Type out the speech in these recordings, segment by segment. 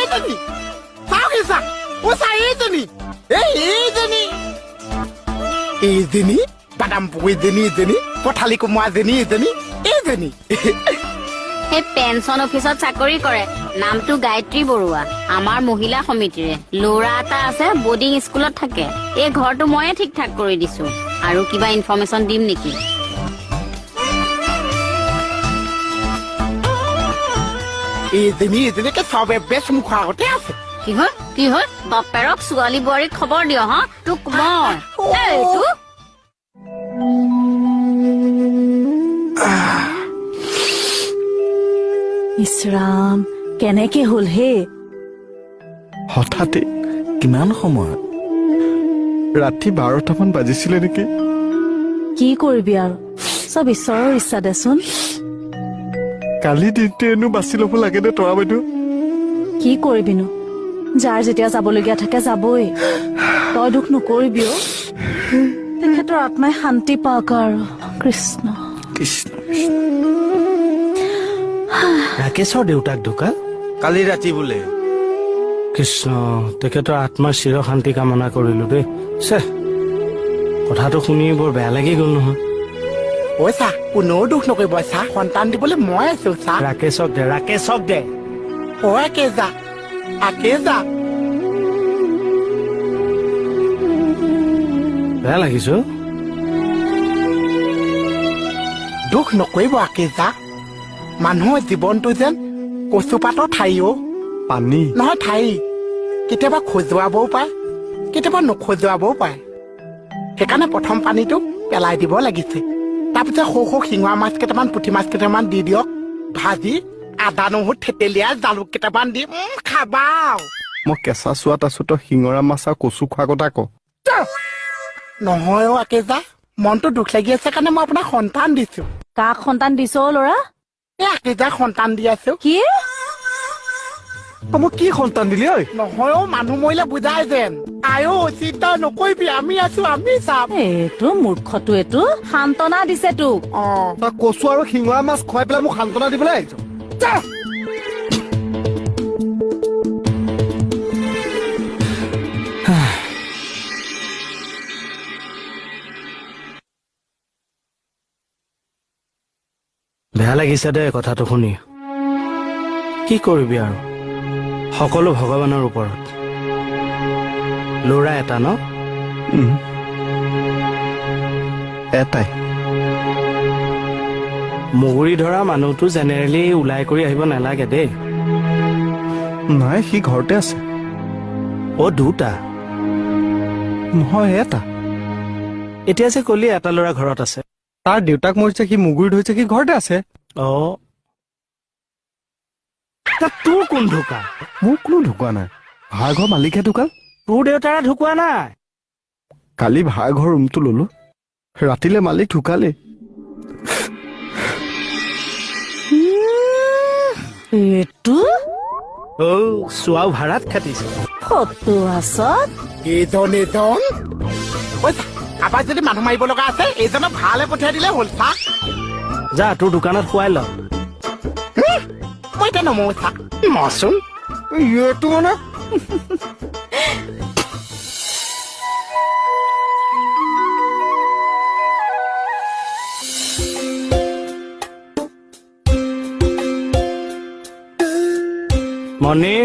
এইজনী চাওকে চা ও চা এইজনী বাদাম পুকুৰীজনী এইজনী পথালি কোমোৰাজনী এইজনী সেই পেঞ্চন অফিচত চাকৰি কৰে নামটো গায়ত্ৰী বৰুৱা আমাৰ মহিলা সমিতিৰে ল'ৰা এটা আছে বৰ্ডিং স্কুলত থাকে এই ঘৰটো ময়ে ঠিক ঠাক কৰি দিছো আৰু কিবা ইনফৰমেশ্যন দিম নেকি এইজনীকে চবে বেছ মুখৰ আগতে আছে কি হয় বাপেৰক ছোৱালী বোৱাৰীক খবৰ দিয় হা তোক মই এইটো ইছৰাম কেনেকে হল হে হঠাতে কিমান সময়ত ৰাতি 12টামান বাজিছিলে নেকি কি কৰিবি আৰু চব ঈশ্বৰৰ ইচ্ছা দেচোন কালি দিনটো এনো বাচি ল'ব লাগে নে তৰা বাইদেউ কি কৰিবিনো যাৰ যেতিয়া যাবলগীয়া থাকে যাবই তই দুখ নকৰিবি অ তেখেতৰ আত্মাই শান্তি পাওক আৰু কৃষ্ণ কৃষ্ণ ৰাকেশৰ দেউতাক ঢুকাল কালি ৰাতি বোলে কৃষ্ণ তেখেতৰ আত্মাৰ চিৰ শান্তি কামনা কৰিলো দেই চে কথাটো শুনি বৰ বেয়া লাগি গল নহয় ঐ চা কোনেও দুখ নকৰিব চা সন্তান দিবলৈ মই আছো চা ৰাকেশক দে ঐ আকেজা বেয়া লাগিছো দুখ নকৰিব আকেজা মানুহৰ জীৱনটো যেন কচুপাতৰ ঠাইও পানী নহয় ঠাই কেতিয়াবা খজুৱাবও পাৰে কেতিয়াবা নখজুৱাবও পাৰে সেইকাৰণে প্ৰথম পানীটো পেলাই দিব লাগিছে তাৰপিছত সৰু শিঙৰা মাছ কেইটামান পুঠি মাছ কেইটামান দি দিয়ক ভাজি আদা নহৰু থেতেলীয়া জালুক কেইটামান দি খাবা মই কেঁচা চোৱাত আছো তই শিঙৰা মাছ আৰু কচু খোৱা কথা ক নহয় অ আকেজা মনটো দুখ লাগি আছে কাৰণে মই আপোনাক সন্তান দিছো কাক সন্তান দিছ অ ল'ৰা এই আকেজাক সন্তান দি আছো কি মোক কি সন্তান দিলি ঐ নহয় অ মানুহ মৰিলে বুজাই যেন আয়ো চিন্তা নকৰিবি আমি আছো আমি চাম এইটো মূৰ্খটো এইটো সান্তনা দিছে তোক অ তই কচু আৰু শিঙৰা মাছ খুৱাই পেলাই মোক সান্তনা দিবলৈ আহিছ বেয়া লাগিছে দে কথাটো শুনি কি কৰিবি আৰু সকলো ভগৱানৰ ওপৰত ল'ৰা এটা ন এটাই মুগুৰি ধৰা মানুহটো জেনেৰেলি ওলাই কৰি আহিব নালাগে দেই নাই সি ঘৰতে আছে অ দুটা নহয় এটা এতিয়া যে কলি এটা ল'ৰা ঘৰত আছে তাৰ দেউতাক মৰিছে সি মুগুৰি ধৰিছে সি ঘৰতে আছে অ তোৰ কোন ঢুকা মোৰ কোনো ঢুকুৱা নাই ভাড়াঘৰ মালিকহে ঢুকাল তোৰ দেউতাৰে ঢুকুৱা নাই কালি ভাড়াঘৰ ৰুমটো ললো ৰাতিলে মালিক ঢুকালে এইটো অ চোৱাও ভাড়াত খাটিছে ফটো আছত এইজন ঐ কাৰোবাক যদি মানুহ মাৰিব লগা আছে এইজনক ভালে পঠিয়াই দিলে হ'ল চা যা তোৰ দোকানত খুৱাই ল মই এতিয়া নমো চা মচোন এইটো মানে মণি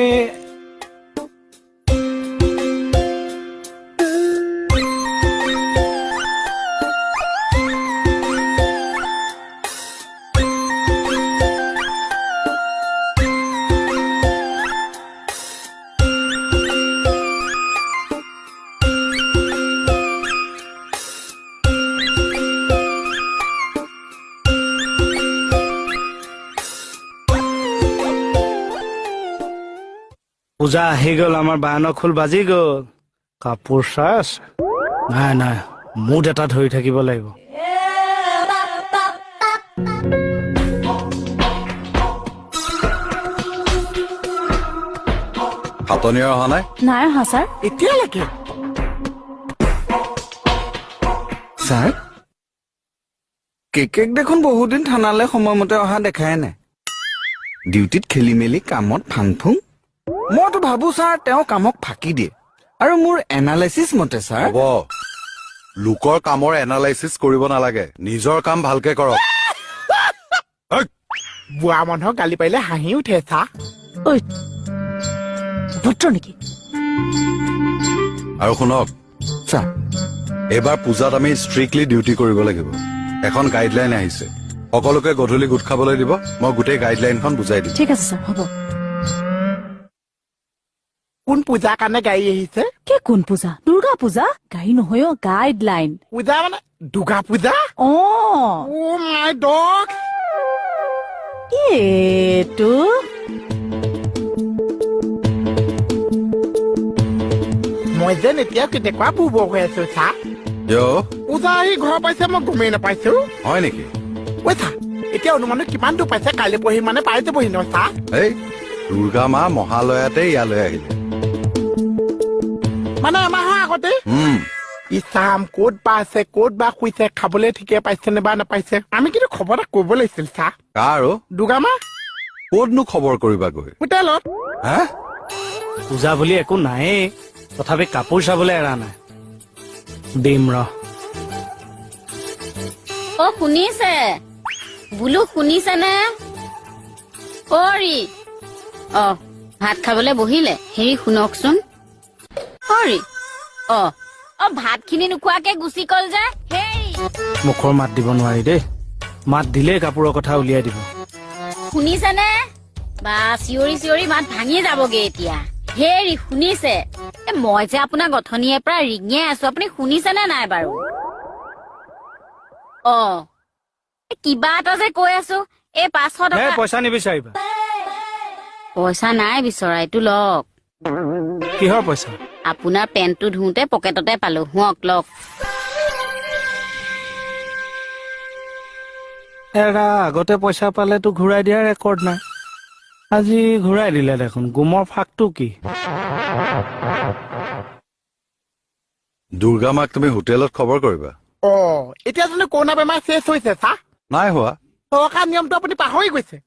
পূজা আহি গ'ল আমাৰ বায়নৰ খোল বাজি গ'ল কাপোৰ চাই আছে নাই মুঠ এটা ধৰি থাকিব লাগিব হাতনিয়া অহা নাই নাই অহা ছাৰ এতিয়ালৈকে ছাৰ কেকেক দেখোন বহুদিন থানালৈ সময়মতে অহা দেখাই নাই ডিউটিত খেলি মেলি কামত ফাং ফুং মইতো ভাবো ছাৰ তেওঁ কামক ফাঁকি দিয়ে আৰু মোৰ এনালাইচিছ মতে ছাৰ হ'ব লোকৰ কামৰ এনালাইচিছ কৰিব নালাগে নিজৰ কাম ভালকে কৰক ঐ, বুঢ়া মানুহক গালি পাৰিলে হাঁহি উঠে চা ঐ ভদ্ৰ নেকি আৰু শুনক ছাৰ এইবাৰ পূজাত আমি ষ্ট্ৰিক্টলি ডিউটি কৰিব লাগিব এখন গাইডলাইন আহিছে সকলোকে গধূলি গোট খাবলৈ দিব মই গোটেই গাইডলাইনখন বুজাই দিম ঠিক আছে ছাৰ হ'ব কোন পূজাৰ কাৰণে গাড়ী আহিছে কি কোন পূজা দুৰ্গা পূজা গাড়ী নহয় গাইডলাইন পূজা মানে দুৰ্গা পূজা অ অ' মাই ডগ এইটো মই যেন এতিয়া কেনেকুৱা বুৰ্বক হৈ আছো চা য়' পূজা আহি ঘৰ পাইছে মই গমেই নাপাইছো হয় নেকি ঐ চা এতিয়া অনুমানো কিমান দূৰ পাইছে কাইলৈ পঢ়ি মানে পাই যাবহি ন চা এই দুৰ্গা মা মহালয়াতে ইয়ালৈ আহিলে মানে এমাহৰ আগতে উম, ইচাম ক'ত বা আছে ক'ত বা শুইছে খাবলৈ ঠিকে পাইছে নে বা নাপাইছে আমি কিন্তু খবৰ এটা কৰিব লাগিছিল চা আৰু দুৰ্গা মা ক'তনো খবৰ কৰিবা গৈ হোটেলত হা পূজা বুলি একো নায়েই তথাপি কাপোৰ চাবলৈ এৰা নাই দিম ৰ অ শুনিছে বোলো শুনিছে নে অৰি অ ভাত খাবলৈ বহিলে হেৰি শুনকচোন অৰি অ অ ভাত খিনি নোখোৱাকে গুচি গল যে হেৰি মুখৰ মাত দিব নোৱাৰি দেই মাত দিলেই কাপোৰৰ কথা উলিয়াই দিব শুনিছেনে বা চিঞৰি চিঞৰি মাত ভাঙি যাবগে এতিয়া হেৰি শুনিছে মই যে আপোনাৰ গঠনিয়ে পৰা ৰিঙিয়াই আছো আপুনি শুনিছেনে নাই বাৰু অ কিবা এটা যে কৈ আছো এই 500 হে টকা পইচা নিবিচাৰিবা পইচা নাই বিচৰা এইটো লওক কিহৰ পইচা আপোনাৰ পেণ্টটো ধুওঁতে পকেটতে পালো হুঁক লওক এৰা আগতে পইচা পালেতো ঘূৰাই দিয়াৰ ৰেকৰ্ড নাই আজি ঘূৰাই দিলে দেখোন গুমৰ ফাকটো কি দুৰ্গা মাক তুমি হোটেলত খবৰ কৰিবা অ' এতিয়া জানো কৰোণা বেমাৰ চেছ হৈছে চা নাই হোৱা চৰকাৰ নিয়মটো আপুনি পাহৰি গৈছে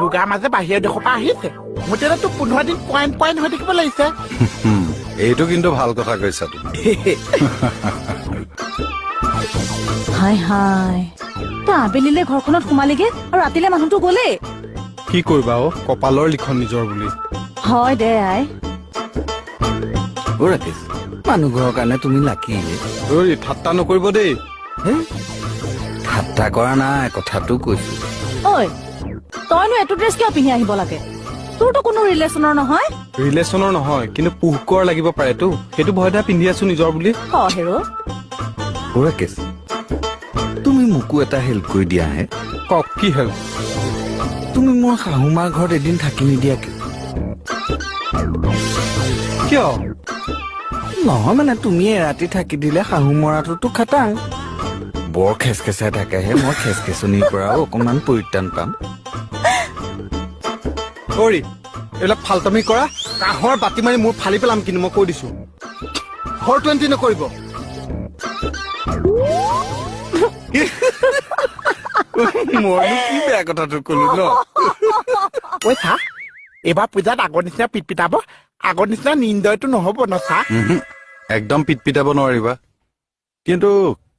দুৰ্গা মাজে বাহিৰৰ দেশৰ পৰা আহিছে হোটেলতো 15 দিন পইণ্ট হৈ থাকিব লাগিছে এইটো কিন্তু ভাল কথা কৈছা তুমি হাই হাই তই আবেলিলে ঘৰখনত সোমালিগে আৰু ৰাতিলে মানুহটো গ'লে কি কৰিবা অ কপালৰ লিখন নিজৰ বুলি হয় দে আই অ ৰাকেশ মানুহ ঘৰৰ কাৰণে তুমি লাকি ঐ ঠাট্টা নকৰিব দেই ঠাট্টা কৰা নাই কথাটো কৈছো ঐ তইনো এইটো ড্ৰেছ কিয় পিন্ধি আহিব লাগে তোৰতো কোনো ৰিলেশ্যনৰ নহয় ৰিলেশ্যনৰ নহয় কিন্তু পোহকৰ লাগিব পাৰেতো সেইটো ভয়তে পিন্ধি আছো নিজৰ বুলি ক হেৰ অ ৰাকেশ তুমি মোকো এটা হেল্প কৰি দিয়া হে কওক কি হেল্প তুমি মোৰ শাহুমাৰ ঘৰত এদিন থাকি নিদিয়া কিয় নহয় মানে তুমি এৰাতি থাকি দিলে শাহু মৰাটোতো খাটাং বৰ খেচখেচাই থাকেহে মই খেচখেচনিৰ পৰাও অকণমান পৰিত্ৰাণ পাম অৰি এইবিলাক ফাল্টামি কৰা কাঁহৰ বাতি মাৰি মোৰ ফালি পেলাম কিন্তু মই কৈ দিছো 420 নকৰিব মইনো কি বেয়া কথাটো কলো ন ঐ চা এইবাৰ পূজাত আগৰ নিচিনা পিটপিটাব আগৰ নিচিনা নিন্দয়টো নহ'ব ন চা একদম পিটপিটাব নোৱাৰিবা কিন্তু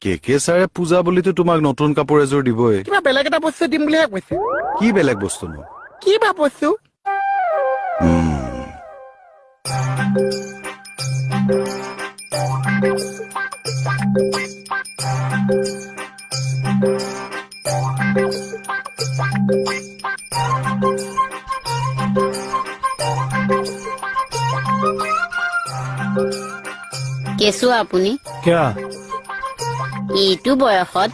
কে ছাৰে পূজা বুলিতো তোমাক নতুন কাপোৰ এযোৰ দিবই কিবা বেলেগ এটা বস্তু দিম বুলিহে কৈছে কি বেলেগ বস্তু নো কি বা বস্তু কেঁচু আপুনি কিয় এইটো বয়সত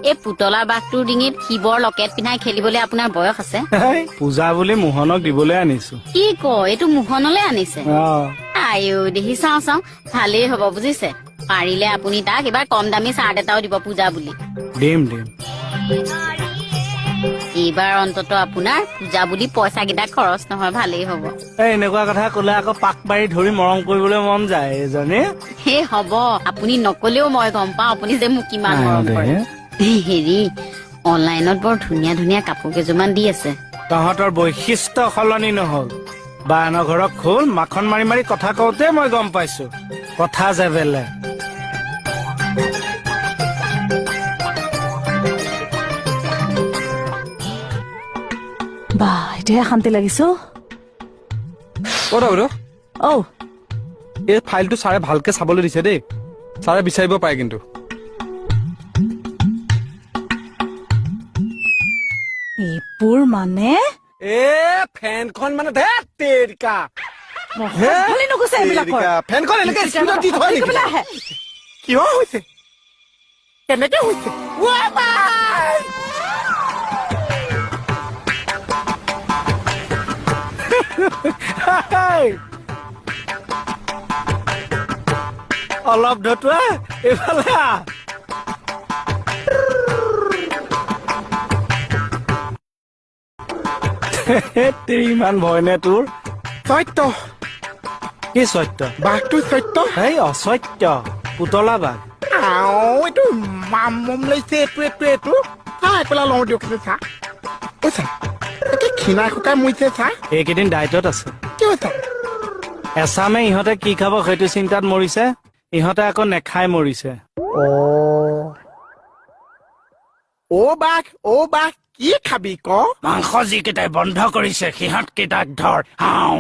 এই পুতলা বাঘটোৰ ডিঙিত শিৱৰ লকেট পিন্ধাই খেলিবলৈ আপোনাৰ বয়স আছে পূজা বুলি মোহনক দিবলৈ আনিছো কি কয় এইটো মোহনলৈ আনিছে অ আইও দেখি চাওঁ চাওঁ ভালেই হ'ব বুজিছে পাৰিলে আপুনি তাক এবাৰ কম দামী চাৰ্ট এটাও দিব পূজা বুলি দিম দিম এইবাৰ অন্তত আপোনাৰ পূজা বুলি পইচা কেইটা খৰচ নহয় ভালেই হ'ব এই এনেকুৱা কথা কলে আকৌ পাক মাৰি ধৰি মৰম কৰিবলৈ মন যায় এজনী হে হ'ব আপুনি নকলেও মই গম পাওঁ আপুনি যে মোক কিমান মৰম কৰে হেৰি অনলাইনত বৰ ধুনীয়া ধুনীয়া কাপোৰ কেইযোৰমান দি আছে তহঁতৰ বৈশিষ্ট্য সলনি নহল বায়নৰ ঘৰত খোল মাখন মাৰি মাৰি কথা কওঁতে মই গম পাইছো কথা যে বেলেগ। বা এতিয়াহে শান্তি লাগিছে অ বাইদেউ ঔ এই ফাইলটো ছাৰে ভালকে চাবলৈ দিছে দেই ছাৰে বিচাৰিব পাৰে কিন্তু এইবোৰ মানে এ ফেনখন মানে ধেত তেৰিকা ভালে নগৈছে এইবিলাকৰ ফেনখন এনেকে স্পীডত দি থয় নেকি দেখিবলৈ আহে কিয় হৈছে কেনেকে হৈছে অলপ ধতুৱা এইফালে আহ। ইমান ভয় নে তোৰ সত্য কি সত্য বাঘটো সত্য এই অসত্য পুতলা বাঘ এইটো মাম লৈছে এইটো এইফালে লওঁ দিয়ক চা ঐ চা একে ক্ষীণাই শুকাই মৰিছে চা এইকেইদিন ডায়েটত আছে কি হৈছে এচামে ইহঁতে কি খাব সেইটো চিন্তাত মৰিছে ইহঁতে আকৌ নেখাই মৰিছে অ বাঘ কি খাবি ক মাংস যিকেইটাই বন্ধ কৰিছে সিহঁত কেইটাক ধৰ হাও